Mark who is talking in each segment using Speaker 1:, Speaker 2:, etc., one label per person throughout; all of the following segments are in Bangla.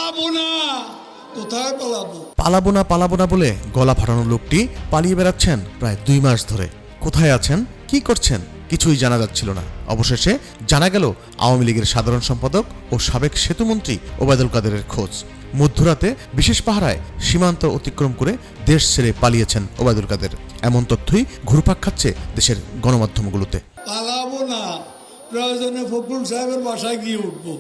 Speaker 1: পালাবো না। কোথায় পালাবো?
Speaker 2: পালাবো না বলে গলা ফাটানো লোকটি পালিয়ে বেড়াচ্ছেন প্রায় 2 মাস ধরে। কোথায় আছেন, কি করছেন, কিছুই জানা যাচ্ছিল না। অবশেষে জানা গেল আওয়ামী লীগের সাধারণ সম্পাদক ও সাবেক সেতুমন্ত্রী ওবায়দুল কাদেরের খোঁজ। মধ্যরাতে বিশেষ পাহারায় সীমান্ত অতিক্রম করে দেশ ছেড়ে পালিয়েছেন ওবায়দুল কাদের। এমন তথ্যই ঘুরপাক খাচ্ছে দেশের গণমাধ্যমগুলোতে।
Speaker 1: পালাবো না, প্রয়োজনে ফখরুল সাহেবের বাসায় গিয়ে উঠবো।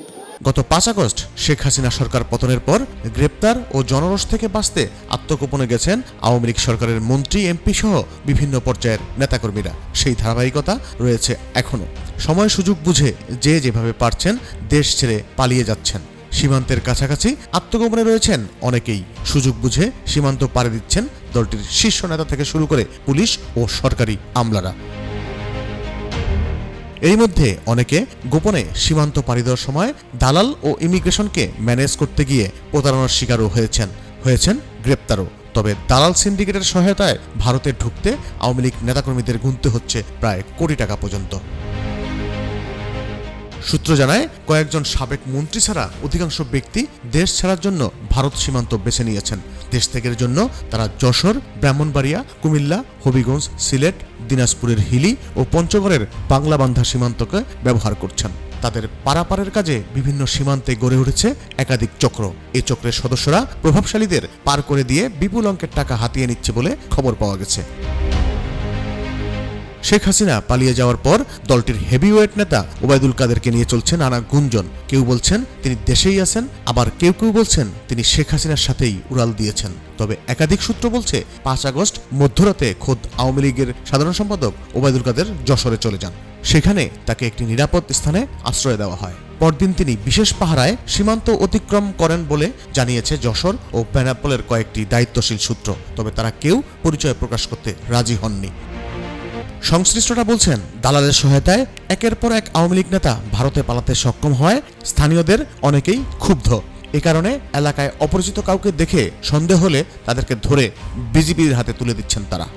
Speaker 2: গত 5 আগস্ট শেখ হাসিনা সরকার পতনের পর গ্রেপ্তার ও জনরোষ থেকে বাঁচতে আত্মগোপনে গেছেন আওয়ামী লীগ সরকারের মন্ত্রী, এমপি সহ বিভিন্ন পর্যায়ের নেতাকর্মীরা। সেই ধারাবাহিকতা রয়েছে এখনো। সময় সুযোগ বুঝে যে যেভাবে পারছেন দেশ ছেড়ে পালিয়ে যাচ্ছেন। সীমান্তের কাছাকাছি আত্মগোপনে রয়েছেন অনেকেই। সুযোগ বুঝে সীমান্ত পাড়ি দিচ্ছেন দলটির শীর্ষ নেতা থেকে শুরু করে পুলিশ ও সরকারি আমলারা। এর মধ্যে অনেকে গোপনে সীমান্ত পাড়ি দেওয়ার সময় দালাল ও ইমিগ্রেশনকে ম্যানেজ করতে গিয়ে প্রতারণার শিকারও হয়েছেন গ্রেপ্তারও। তবে দালাল সিন্ডিকেটের সহায়তায় ভারতে ঢুকতে আওয়ামী লীগ নেতাকর্মীদের গুনতে হচ্ছে প্রায় কোটি টাকা পর্যন্ত। সূত্র জানায়, কয়েকজন সাবেক মন্ত্রী ছাড়া অধিকাংশ ব্যক্তি দেশ ছাড়ার জন্য ভারত সীমান্ত বেছে নিয়েছেন। দেশ ত্যাগের জন্য তারা যশোর, ব্রাহ্মণবাড়িয়া, কুমিল্লা, হবিগঞ্জ, সিলেট, দিনাজপুরের হিলি ও পঞ্চগড়ের বাংলাবান্ধা সীমান্তকে ব্যবহার করছেন। তাদের পারাপারের কাজে বিভিন্ন সীমান্তে গড়ে উঠেছে একাধিক চক্র। এই চক্রের সদস্যরা প্রভাবশালীদের পার করে দিয়ে বিপুল অঙ্কের টাকা হাতিয়ে নিচ্ছে বলে খবর পাওয়া গেছে। শেখ হাসিনা পালিয়ে যাওয়ার পর দলটির হেভিওয়েট নেতা ওবায়দুল কাদেরকে নিয়ে চলছে নানা গুঞ্জন। কেউ বলছেন তিনি দেশেই আছেন, আবার কেউ বলছেন তিনি শেখ হাসিনার সাথেই উড়াল দিয়েছেন। তবে একাধিক সূত্র বলছে 5 আগস্ট মধ্যরাতে খোদ আওয়ামী লীগের সাধারণ সম্পাদক ওবায়দুল কাদের যশোরে চলে যান। সেখানে তাকে একটি নিরাপদ স্থানে আশ্রয় দেওয়া হয়। পরদিন তিনি বিশেষ পাহারায় সীমান্ত অতিক্রম করেন বলে জানিয়েছে যশোর ও বেনাপোলের কয়েকটি দায়িত্বশীল সূত্র। তবে তারা কেউ পরিচয় প্রকাশ করতে রাজি হননি। সংশ্লিষ্টরা বলছেন, দালালের সহায়তায় একের পর এক আওয়ামী লীগ নেতা ভারতে পালাতে সক্ষম হয় স্থানীয়দের অনেকেই ক্ষুব্ধ। এ কারণে এলাকায় অপরিচিত কাউকে দেখে সন্দেহ হলে তাদেরকে ধরে বিজিবির হাতে তুলে দিচ্ছেন তারা।